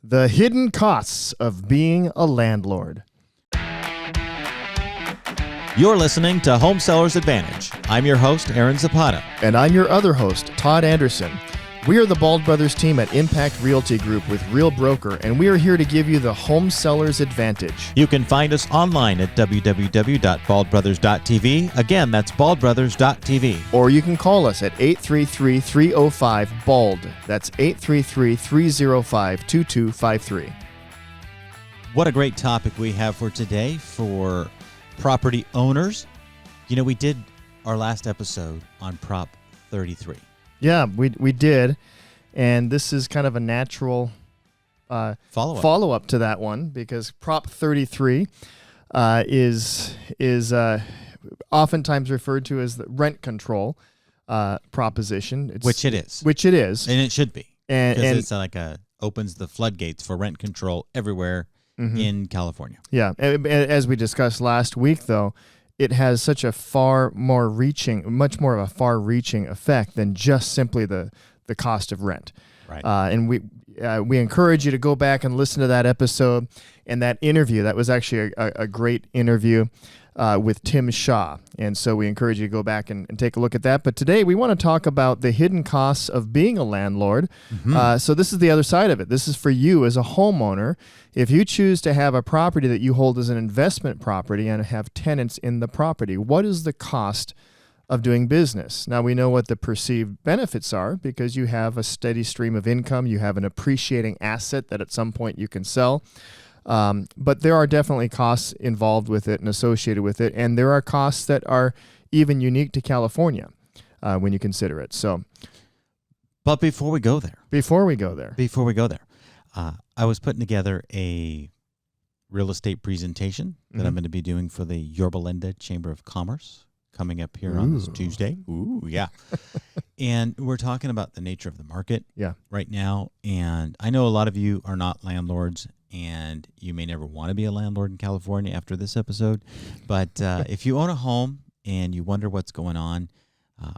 The hidden costs of being a landlord. You're listening to Home Sellers Advantage. I'm your host, Aaron Zapata. And I'm your other host, Todd Anderson. We are the Bald Brothers team at Impact Realty Group with Real Broker, and we are here to give you the home seller's advantage. You can find us online at www.baldbrothers.tv. Again, that's baldbrothers.tv. Or you can call us at 833-305-BALD. That's 833-305-2253. What a great topic we have for today for property owners. You know, we did our last episode on Prop 33. Yeah, we did, and this is kind of a natural follow-up to that one because Prop 33 is oftentimes referred to as the rent control proposition. Which it is. And it should be. Because it's like opens the floodgates for rent control everywhere in California. Yeah, as we discussed last week, though, it has such a much more of a far-reaching effect than just simply the cost of rent. Right. And we encourage you to go back and listen to that episode and that interview. That was actually a great interview with Tim Shaw. And so we encourage you to go back and take a look at that. But today we want to talk about the hidden costs of being a landlord. So this is the other side of it. This is for you as a homeowner. If you choose to have a property that you hold as an investment property and have tenants in the property, what is the cost of doing business? Now, we know what the perceived benefits are because you have a steady stream of income. You have an appreciating asset that at some point you can sell. But there are definitely costs involved with it and associated with it. And there are costs that are even unique to California when you consider it. But before we go there, I was putting together a real estate presentation that I'm going to be doing for the Yorba Linda Chamber of Commerce coming up here on this Tuesday. Ooh, yeah. And we're talking about the nature of the market right now. And I know a lot of you are not landlords, and you may never want to be a landlord in California after this episode. But if you own a home and you wonder what's going on,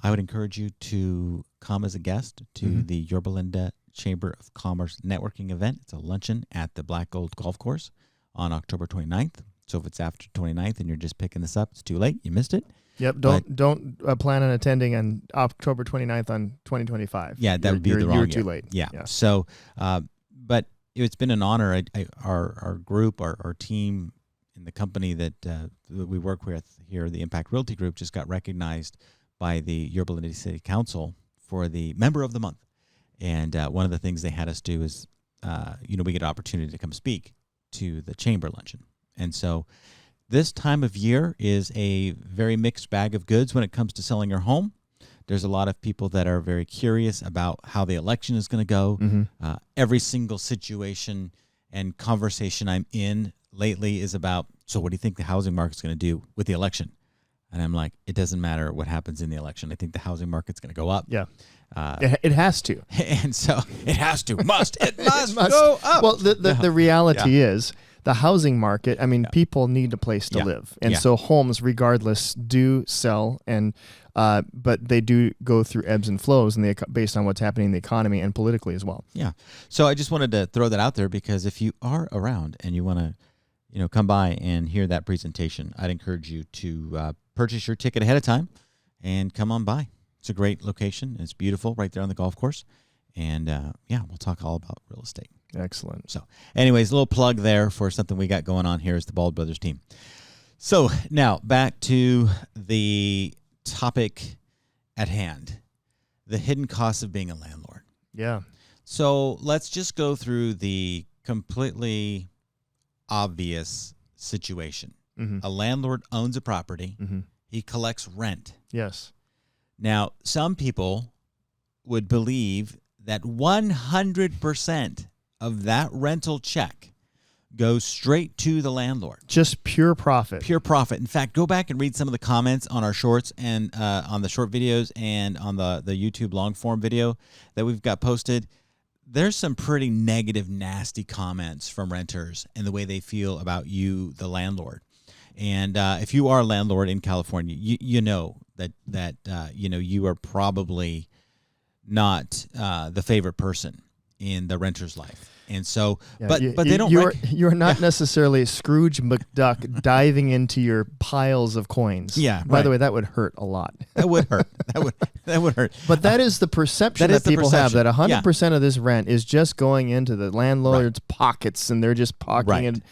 I would encourage you to come as a guest to the Yorba Linda Chamber of Commerce networking event. It's a luncheon at the Black Gold Golf Course on October 29th. So if it's after 29th and you're just picking this up, it's too late. You missed it. Yep. Don't plan on attending on October 29th on 2025. Yeah, that would be the wrong year. You're too late. Yeah. So, but it's been an honor. Our group, our team in the company that we work with here, the Impact Realty Group, just got recognized by the Yorba Linda City Council for the Member of the Month. And one of the things they had us do is, we get an opportunity to come speak to the chamber luncheon. And so this time of year is a very mixed bag of goods when it comes to selling your home. There's a lot of people that are very curious about how the election is going to go. Every single situation and conversation I'm in lately is about, so what do you think the housing market's going to do with the election? And I'm like, it doesn't matter what happens in the election. I think the housing market's going to go up. Yeah. It has to. And so it has to. It must go up. Well, the reality is the housing market, people need a place to live. And so homes, regardless, do sell, and but they do go through ebbs and flows based on what's happening in the economy and politically as well. Yeah. So I just wanted to throw that out there because if you are around and you want to come by and hear that presentation, I'd encourage you to purchase your ticket ahead of time and come on by. It's a great location. It's beautiful right there on the golf course. And, we'll talk all about real estate. Excellent. So anyways, a little plug there for something we got going on here as the Bald Brothers team. So now back to the topic at hand, the hidden costs of being a landlord. Yeah. So let's just go through the completely obvious situation. A landlord owns a property. He collects rent. Yes. Now, some people would believe that 100% of that rental check goes straight to the landlord. Just pure profit. Pure profit. In fact, go back and read some of the comments on our shorts and on the short videos and on the YouTube long form video that we've got posted. There's some pretty negative, nasty comments from renters and the way they feel about you, the landlord. And if you are a landlord in California, you know that you are probably not the favorite person in the renter's life. And so, Yeah, but they don't. You're not necessarily Scrooge McDuck diving into your piles of coins. Yeah. By the way, that would hurt a lot. That would hurt. That would hurt. But that is the perception that people have, that 100% of this rent is just going into the landlord's pockets, and they're just pocketing it.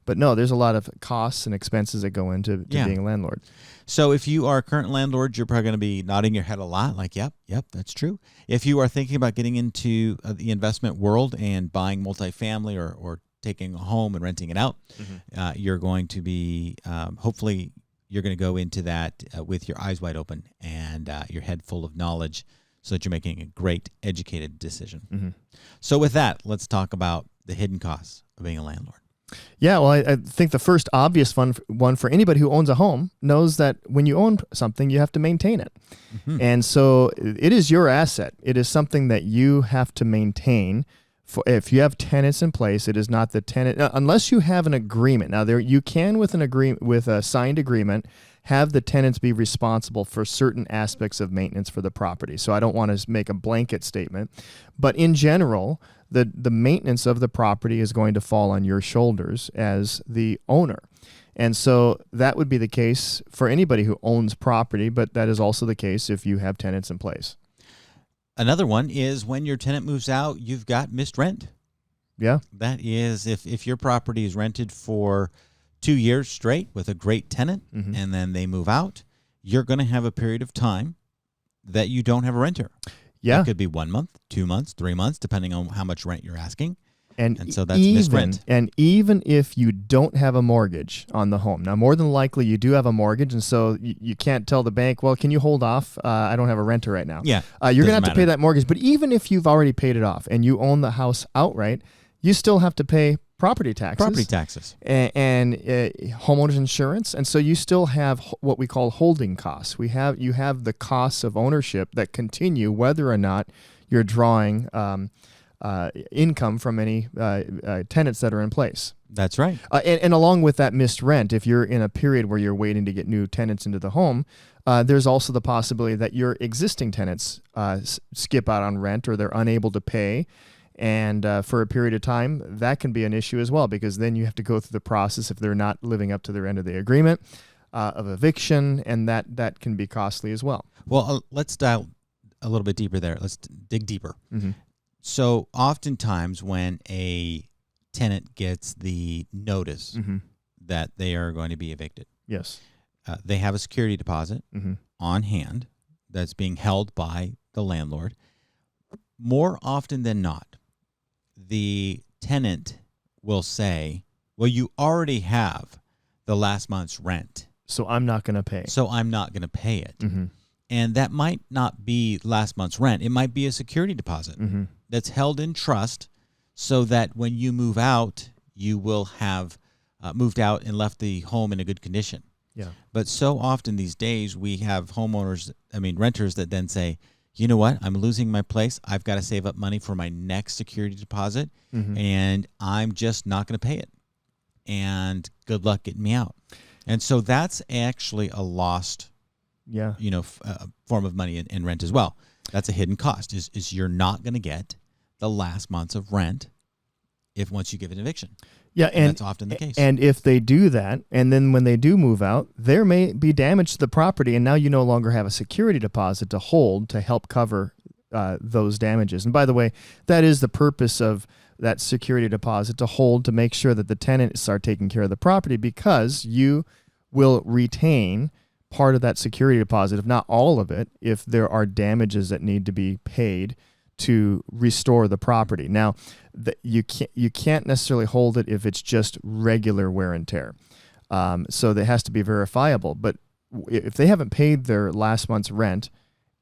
But no, there's a lot of costs and expenses that go into being a landlord. So if you are a current landlord, you're probably going to be nodding your head a lot like, yep, that's true. If you are thinking about getting into the investment world and buying multifamily or taking a home and renting it out, you're going to be, hopefully you're going to go into that with your eyes wide open and your head full of knowledge so that you're making a great educated decision. So with that, let's talk about the hidden costs of being a landlord. Yeah, well, I think the first obvious one for anybody who owns a home knows that when you own something, you have to maintain it. And so it is your asset. It is something that you have to maintain. If you have tenants in place, it is not the tenant, unless you have an agreement. Now, you can, with a signed agreement, have the tenants be responsible for certain aspects of maintenance for the property. So I don't want to make a blanket statement, but in general, the maintenance of the property is going to fall on your shoulders as the owner. And so that would be the case for anybody who owns property, but that is also the case if you have tenants in place. Another one is when your tenant moves out, you've got missed rent. Yeah. That is if your property is rented for 2 years straight with a great tenant and then they move out, you're going to have a period of time that you don't have a renter. Yeah. It could be 1 month, 2 months, 3 months, depending on how much rent you're asking. And so that's missed rent. And even if you don't have a mortgage on the home, now more than likely you do have a mortgage, and so you can't tell the bank, well, can you hold off? I don't have a renter right now. Yeah, you're going to have to pay that mortgage. But even if you've already paid it off and you own the house outright, you still have to pay property taxes. And homeowners insurance. And so you still have what we call holding costs. You have the costs of ownership that continue whether or not you're drawing income from any tenants that are in place. That's right. And along with that missed rent, if you're in a period where you're waiting to get new tenants into the home, there's also the possibility that your existing tenants skip out on rent or they're unable to pay. And for a period of time, that can be an issue as well, because then you have to go through the process if they're not living up to their end of the agreement of eviction, and that can be costly as well. Well, let's dial a little bit deeper there. Let's dig deeper. So oftentimes when a tenant gets the notice that they are going to be evicted, yes, they have a security deposit on hand that's being held by the landlord. More often than not, the tenant will say, well, you already have the last month's rent, so I'm not going to pay. it. And that might not be last month's rent. It might be a security deposit that's held in trust so that when you move out, you will have moved out and left the home in a good condition. Yeah. But so often these days we have renters that then say, you know what, I'm losing my place. I've got to save up money for my next security deposit, and I'm just not going to pay it. And good luck getting me out. And so that's actually a lost form of money in rent as well. That's a hidden cost, is you're not going to get the last months of rent once you give an eviction. Yeah, and that's often the case. And if they do that, and then when they do move out, there may be damage to the property, and now you no longer have a security deposit to hold to help cover those damages. And by the way, that is the purpose of that security deposit, to hold to make sure that the tenants are taking care of the property, because you will retain part of that security deposit, if not all of it, if there are damages that need to be paid to restore the property. Now, you can't necessarily hold it if it's just regular wear and tear. So that has to be verifiable. But if they haven't paid their last month's rent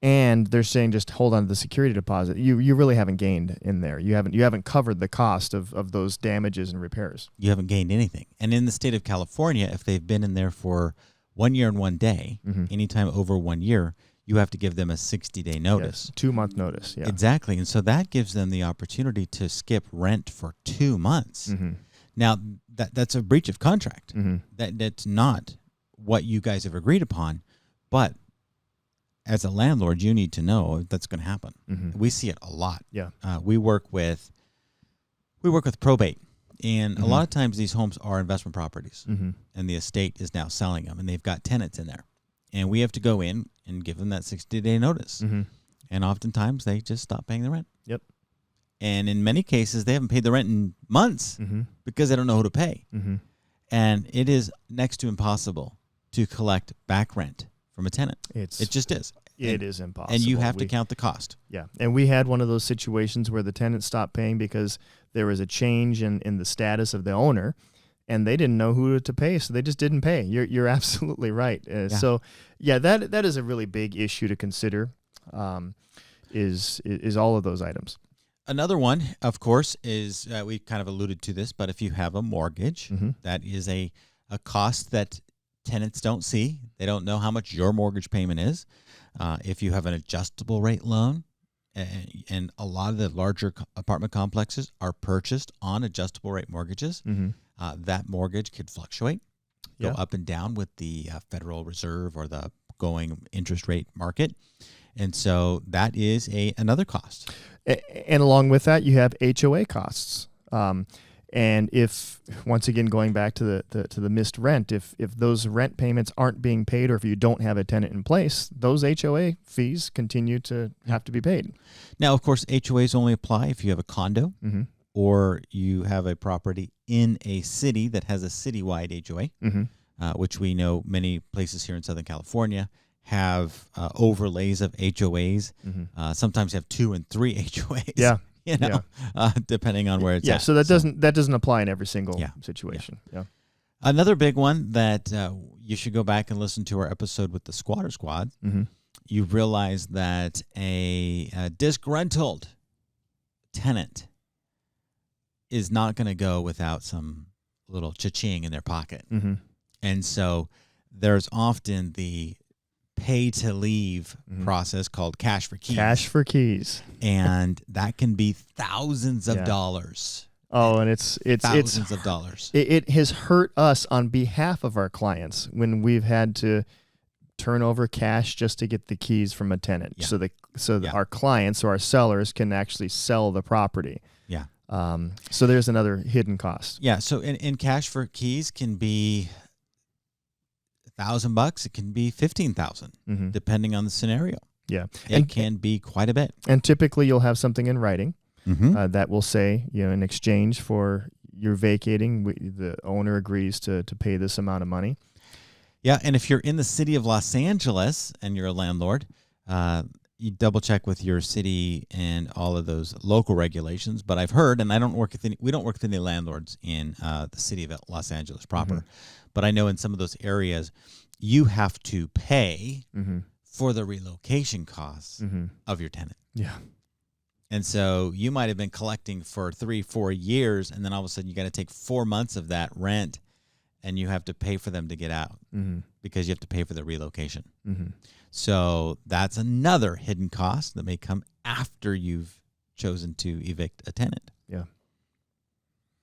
and they're saying just hold on to the security deposit, you really haven't gained in there. You haven't covered the cost of those damages and repairs. You haven't gained anything. And in the state of California, if they've been in there for 1 year and 1 day, anytime over 1 year, you have to give them a 60-day notice. Yes, 2-month notice, yeah. Exactly. And so that gives them the opportunity to skip rent for 2 months. Now, that's a breach of contract. That's not what you guys have agreed upon. But as a landlord, you need to know that's going to happen. We see it a lot. Yeah. We work with We work with probate, and a lot of times these homes are investment properties, Mm-hmm. and the estate is now selling them, and they've got tenants in there. And we have to go in and give them that 60-day notice. Mm-hmm. And oftentimes they just stop paying the rent. Yep. And in many cases, they haven't paid the rent in months Mm-hmm. because they don't know who to pay. Mm-hmm. And it is next to impossible to collect back rent from a tenant. It just is. It is impossible. And you have to count the cost. Yeah. And we had one of those situations where the tenant stopped paying because there was a change in the status of the owner, and they didn't know who to pay, so they just didn't pay. You're absolutely right. So, yeah, that is a really big issue to consider. Is all of those items. Another one, of course, is we kind of alluded to this, but if you have a mortgage, Mm-hmm. that is a cost that tenants don't see. They don't know how much your mortgage payment is. If you have an adjustable rate loan, and a lot of the larger apartment complexes are purchased on adjustable rate mortgages, Mm-hmm. that mortgage could fluctuate, go Yeah. up and down with the Federal Reserve or the going interest rate market. And so that is another cost. And along with that, you have HOA costs. And if, once again, going back to the missed rent, if those rent payments aren't being paid, or if you don't have a tenant in place, those HOA fees continue to have to be paid. Now, of course, HOAs only apply if you have a condo Mm-hmm. or you have a property in a city that has a citywide HOA, Mm-hmm. which we know many places here in Southern California have overlays of HOAs. Mm-hmm. Sometimes you have 2 and 3 HOAs. Yeah. You know, depending on where it's at. So that doesn't apply in every single Yeah. situation. Yeah. Another big one that you should go back and listen to our episode with the Squatter Squad. Mm-hmm. You realize that a disgruntled tenant is not going to go without some little cha-ching in their pocket. Mm-hmm. And so there's often the pay to leave Mhm. process called cash for keys. Cash for keys. And that can be thousands of Yeah. dollars. Oh, and it's Thousands of dollars. it has hurt us on behalf of our clients when we've had to turn over cash just to get the keys from a tenant. Yeah. So Yeah. our clients or our sellers can actually sell the property. Yeah. So there's another hidden cost. Yeah. So in cash for keys can be $1,000. It can be $15,000, Mm-hmm. depending on the scenario. Yeah. It can be quite a bit. And typically you'll have something in writing Mm-hmm. that will say, in exchange for your vacating, the owner agrees to pay this amount of money. Yeah, and if you're in the city of Los Angeles and you're a landlord, you double check with your city and all of those local regulations. But I've heard, and we don't work with any landlords in the city of Los Angeles proper, Mhm. but I know in some of those areas, you have to pay Mm-hmm. for the relocation costs Mm-hmm. of your tenant. Yeah. And so you might have been collecting for 3-4 years, and then all of a sudden you got to take 4 months of that rent, and you have to pay for them to get out Mm-hmm. because you have to pay for the relocation. Mm-hmm. So that's another hidden cost that may come after you've chosen to evict a tenant. Yeah.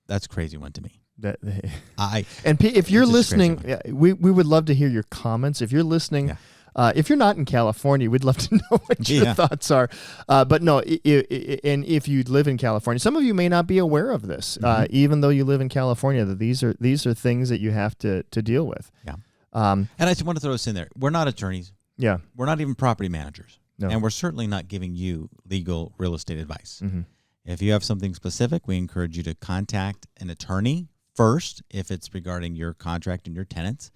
That's a crazy one to me. And if you're It's just listening, crazy. we would love to hear your comments. If you're listening, if you're not in California, we'd love to know what your thoughts are. But no, and if you live in California, some of you may not be aware of this, even though you live in California, that these are things that you have to deal with. Yeah. And I just want to throw this in there. We're not attorneys. Yeah. We're not even property managers. No. And we're certainly not giving you legal real estate advice. Mm-hmm. If you have something specific, we encourage you to contact an attorney first if it's regarding your contract and your tenants.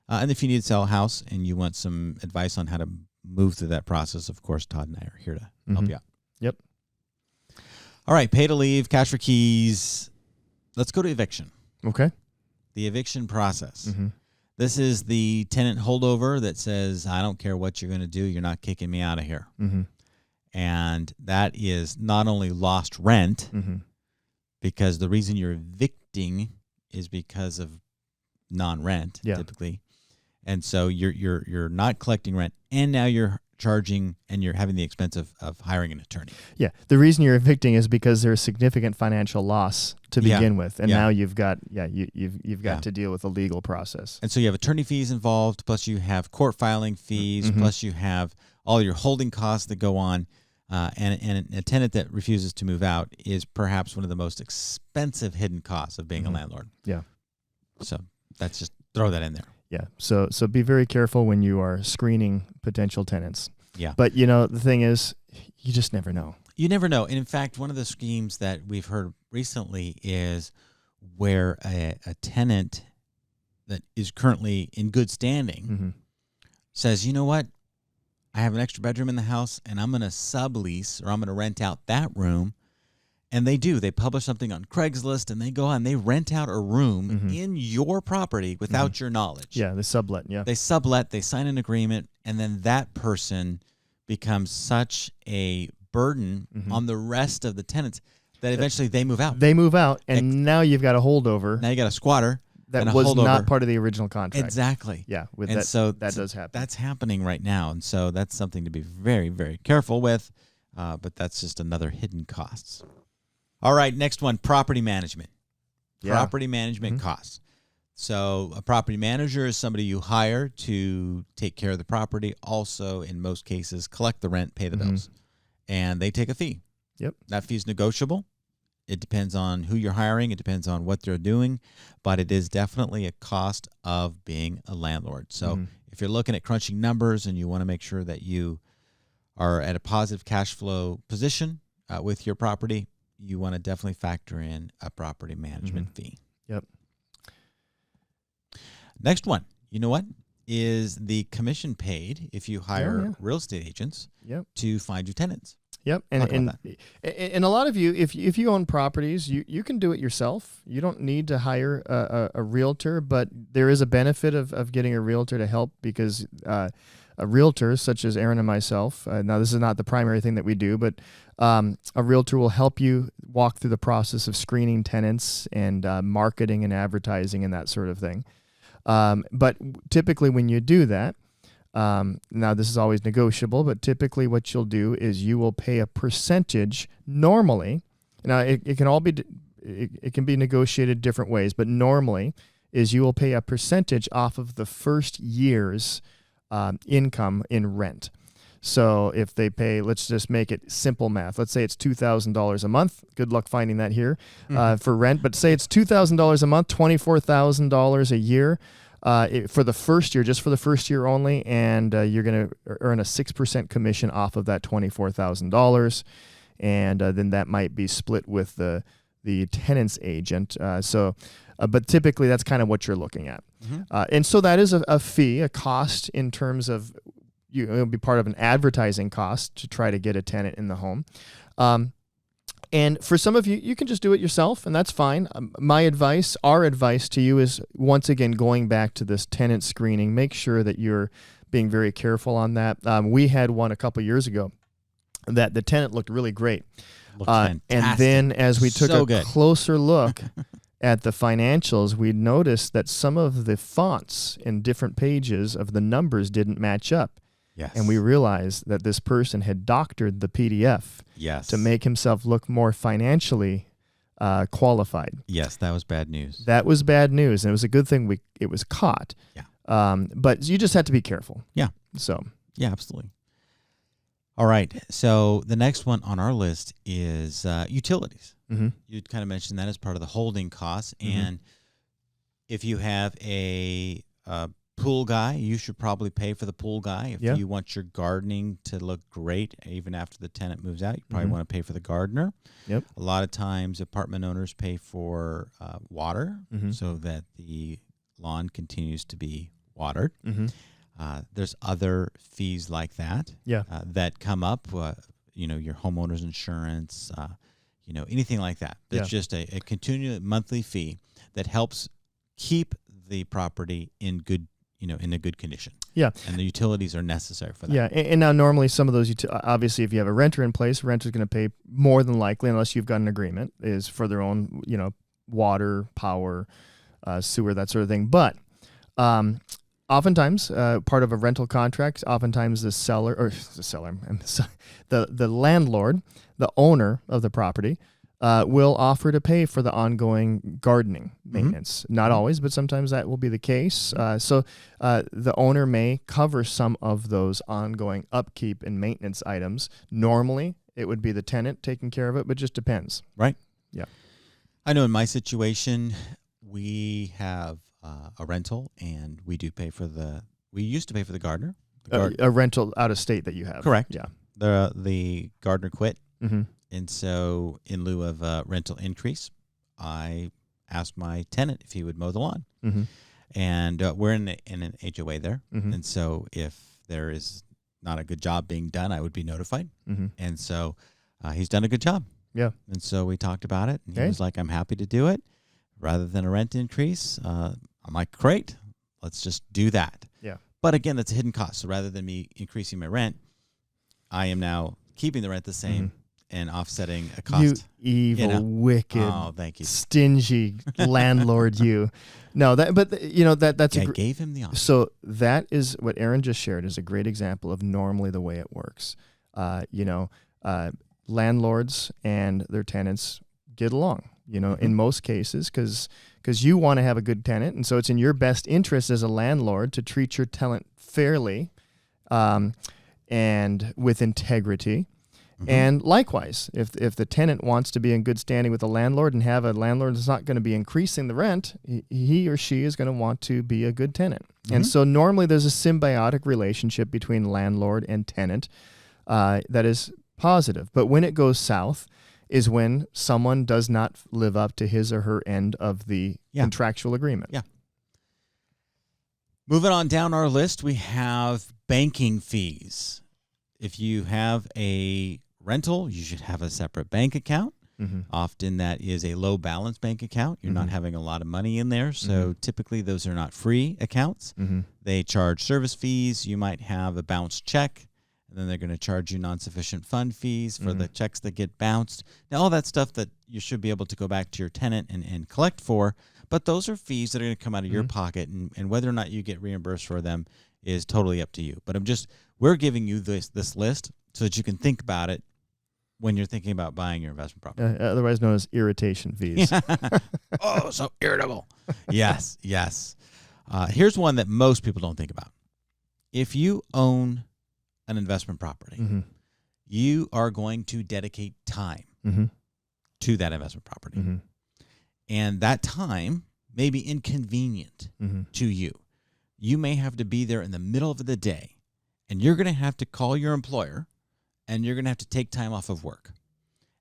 And if you need to sell a house and you want some advice on how to move through that process, of course, Todd and I are here to help you out. Yep. All right, pay to leave, cash for keys. Let's go to eviction. Okay. The eviction process. Mm-hmm. This is the tenant holdover that says, I don't care what you're going to do. You're not kicking me out of here. Mm-hmm. And that is not only lost rent, Mm-hmm. because the reason you're evicting is because of non-rent, typically. And so you're not collecting rent, and now you're charging and you're having the expense of hiring an attorney. Yeah. The reason you're evicting is because there's significant financial loss to begin with. And now you've got you've got to deal with the legal process. And so you have attorney fees involved, plus you have court filing fees, plus you have all your holding costs that go on. And a tenant that refuses to move out is perhaps one of the most expensive hidden costs of being a landlord. Yeah. So that's just throw that in there. Yeah. So be very careful when you are screening potential tenants. Yeah. But the thing is, you just never know. You never know. And in fact, one of the schemes that we've heard recently is where a tenant that is currently in good standing says, you know what? I have an extra bedroom in the house and I'm going to sublease or I'm going to rent out that room. And they do. They publish something on Craigslist and they go on. They rent out a room in your property without your knowledge. Yeah, they sublet. Yeah. They sublet. They sign an agreement. And then that person becomes such a burden on the rest of the tenants that eventually they move out. They move out and now you've got a holdover. Now you got a squatter. That was not part of the original contract. Exactly. Yeah. So that does happen. That's happening right now. And so that's something to be very, very careful with. But that's just another hidden costs. All right. Next one, property management. Yeah. Property management costs. So a property manager is somebody you hire to take care of the property. Also, in most cases, collect the rent, pay the bills. And they take a fee. Yep. That fee is negotiable. It depends on who you're hiring. It depends on what they're doing, but it is definitely a cost of being a landlord. So if you're looking at crunching numbers and you want to make sure that you are at a positive cash flow position with your property, you want to definitely factor in a property management fee. Yep. Next one, you know what, is the commission paid if you hire real estate agents to find you tenants. Yep, and a lot of you, if you own properties, you can do it yourself. You don't need to hire a realtor, but there is a benefit of getting a realtor to help because a realtor, such as Aaron and myself, now this is not the primary thing that we do, but a realtor will help you walk through the process of screening tenants and marketing and advertising and that sort of thing. But typically when you do that, now this is always negotiable, but typically what you'll do is you will pay a percentage normally. Now it can all be, it can be negotiated different ways, but normally is you will pay a percentage off of the first year's income in rent. So if they pay, let's just make it simple math. Let's say it's $2,000 a month. Good luck finding that here for rent. But say it's $2,000 a month, $24,000 a year. For the first year, just for the first year only, and you're going to earn a 6% commission off of that $24,000, and then that might be split with the tenant's agent. But typically that's kind of what you're looking at, and so that is a fee, a cost in terms of it'll be part of an advertising cost to try to get a tenant in the home. And for some of you, you can just do it yourself, and that's fine. Our advice to you is, once again, going back to this tenant screening, make sure that you're being very careful on that. We had one a couple years ago that the tenant looked really great. And then as we took a closer look at the financials, we noticed that some of the fonts in different pages of the numbers didn't match up. Yes. And we realized that this person had doctored the PDF to make himself look more financially qualified. Yes, that was bad news. That was bad news, and it was a good thing it was caught. Yeah. But you just have to be careful. Yeah. So. Yeah, absolutely. All right. So the next one on our list is utilities. You kind of mentioned that as part of the holding costs, and if you have a pool guy, you should probably pay for the pool guy. If you want your gardening to look great, even after the tenant moves out, you probably want to pay for the gardener. Yep. A lot of times apartment owners pay for water so that the lawn continues to be watered. There's other fees like that that come up, your homeowner's insurance, anything like that. It's just a continual monthly fee that helps keep the property in good in a good condition. Yeah. And the utilities are necessary for that. Yeah. And now normally some of those, obviously if you have a renter in place, renter is going to pay more than likely, unless you've got an agreement, is for their own, water, power, sewer, that sort of thing. But oftentimes part of a rental contract, oftentimes the landlord, the owner of the property, will offer to pay for the ongoing gardening. maintenance. Not always, but sometimes that will be the case. So the owner may cover some of those ongoing upkeep and maintenance items. Normally, it would be the tenant taking care of it, but just depends. Right. Yeah. I know in my situation, we have a rental, and we do pay for we used to pay for the gardener. A rental out of state that you have. Correct. Yeah. The gardener quit. Mm-hmm. And so in lieu of a rental increase, I asked my tenant if he would mow the lawn. Mm-hmm. And we're in an HOA there. Mm-hmm. And so if there is not a good job being done, I would be notified. Mm-hmm. And so he's done a good job. Yeah. And so we talked about it. And he was like, I'm happy to do it. Rather than a rent increase, I'm like, great, let's just do that. Yeah. But again, that's a hidden cost. So rather than me increasing my rent, I am now keeping the rent the same and offsetting a cost. You evil, wicked, thank you, stingy landlord. You, no, that's I gave him the option. So that is what Aaron just shared is a great example of normally the way it works. Landlords and their tenants get along. In most cases, because you want to have a good tenant, and so it's in your best interest as a landlord to treat your tenant fairly, and with integrity. Mm-hmm. And likewise, if the tenant wants to be in good standing with the landlord and have a landlord that's not going to be increasing the rent, he or she is going to want to be a good tenant. Mm-hmm. And so normally there's a symbiotic relationship between landlord and tenant that is positive. But when it goes south is when someone does not live up to his or her end of the contractual agreement. Yeah. Moving on down our list, we have banking fees. If you have a rental, you should have a separate bank account. Mm-hmm. Often that is a low balance bank account. You're not having a lot of money in there. So typically those are not free accounts. Mm-hmm. They charge service fees. You might have a bounced check, and then they're going to charge you non-sufficient fund fees for the checks that get bounced. Now, all that stuff that you should be able to go back to your tenant and collect for, but those are fees that are going to come out of your pocket, and whether or not you get reimbursed for them is totally up to you. But we're giving you this list so that you can think about it when you're thinking about buying your investment property. Otherwise known as irritation fees. Oh, so irritable. Yes. Here's one that most people don't think about. If you own an investment property, you are going to dedicate time to that investment property. Mm-hmm. And that time may be inconvenient to you. You may have to be there in the middle of the day, and you're going to have to call your employer, and you're going to have to take time off of work.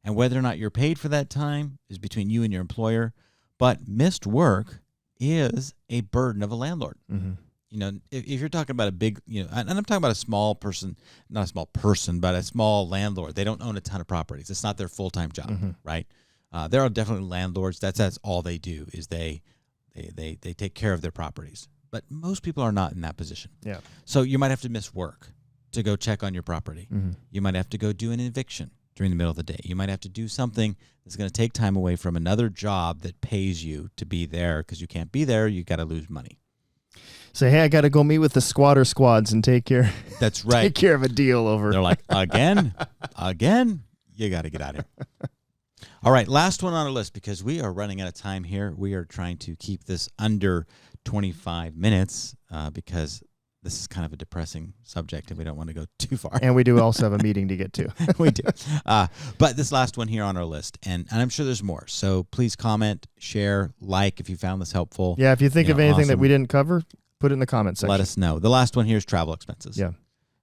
And whether or not you're paid for that time is between you and your employer, but missed work is a burden of a landlord. Mm-hmm. If you're talking about a big, and I'm talking about a small person, not a small person, but a small landlord. They don't own a ton of properties. It's not their full-time job, right? There are definitely landlords. That's all they do is they take care of their properties. But most people are not in that position. Yeah. So you might have to miss work to go check on your property. Mm-hmm. You might have to go do an eviction during the middle of the day. You might have to do something that's going to take time away from another job that pays you to be there, because you can't be there. You got to lose money. Say, hey, I got to go meet with the squatter squads and take care. That's right. Take care of a deal over. They're like, again, you got to get out of here. All right, last one on our list, because we are running out of time here. We are trying to keep this under 25 minutes because this is kind of a depressing subject and we don't want to go too far. And we do also have a meeting to get to. We do. But this last one here on our list, and I'm sure there's more. So please comment, share, like if you found this helpful. Yeah, if you think of anything that we didn't cover, put it in the comment section. Let us know. The last one here is travel expenses. Yeah.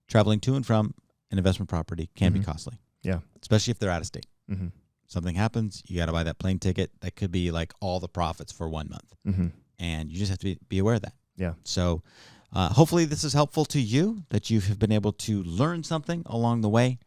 Traveling to and from an investment property can be costly. Yeah. Especially if they're out of state. Mm-hmm. Something happens, you got to buy that plane ticket. That could be like all the profits for 1 month. Mm-hmm. And you just have to be aware of that. Yeah. So hopefully this is helpful to you, that you have been able to learn something along the way.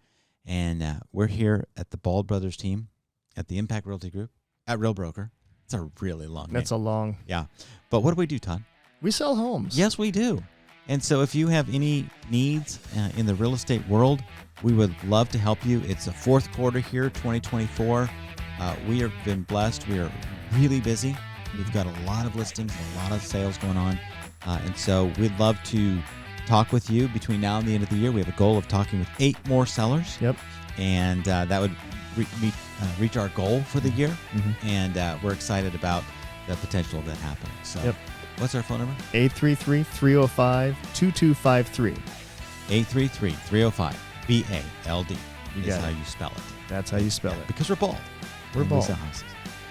And we're here at the Bald Brothers team at the Impact Realty Group at Real Broker. It's a really long name. That's a long. Yeah. But what do we do, Todd? We sell homes. Yes, we do. And so if you have any needs in the real estate world, we would love to help you. It's the fourth quarter here, 2024. We have been blessed. We are really busy. We've got a lot of listings, a lot of sales going on. And so we'd love to talk with you between now and the end of the year. We have a goal of talking with 8 more sellers. Yep. And that would reach our goal for the year. Mm-hmm. And we're excited about the potential of that happening. So, Yep. what's our phone number? 833-305-2253. 833-305-BALD. Is got how it. you spell it. That's how you spell it. Because we're bald. We're And we bald. sell houses.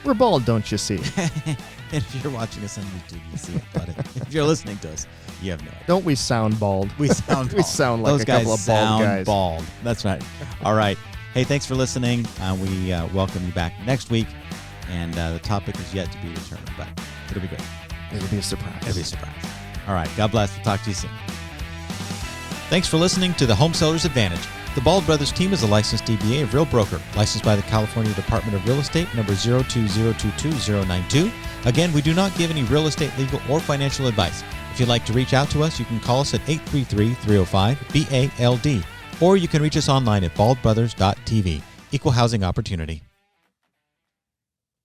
We're bald, don't you see? And if you're watching us on YouTube, you see it. But if you're listening to us, you have no idea. Don't we sound bald? We sound bald. We sound like Those a couple guys of bald sound guys. bald. That's right. All right. Hey, thanks for listening. We welcome you back next week. And the topic is yet to be determined, but it'll be good. It'll be a surprise. It'll be a surprise. All right. God bless. We'll talk to you soon. Thanks for listening to the Home Sellers Advantage. The Bald Brothers team is a licensed DBA of Real Broker, licensed by the California Department of Real Estate, number 02022-092. Again, we do not give any real estate, legal, or financial advice. If you'd like to reach out to us, you can call us at 833-305-BALD, or you can reach us online at baldbrothers.tv. Equal housing opportunity.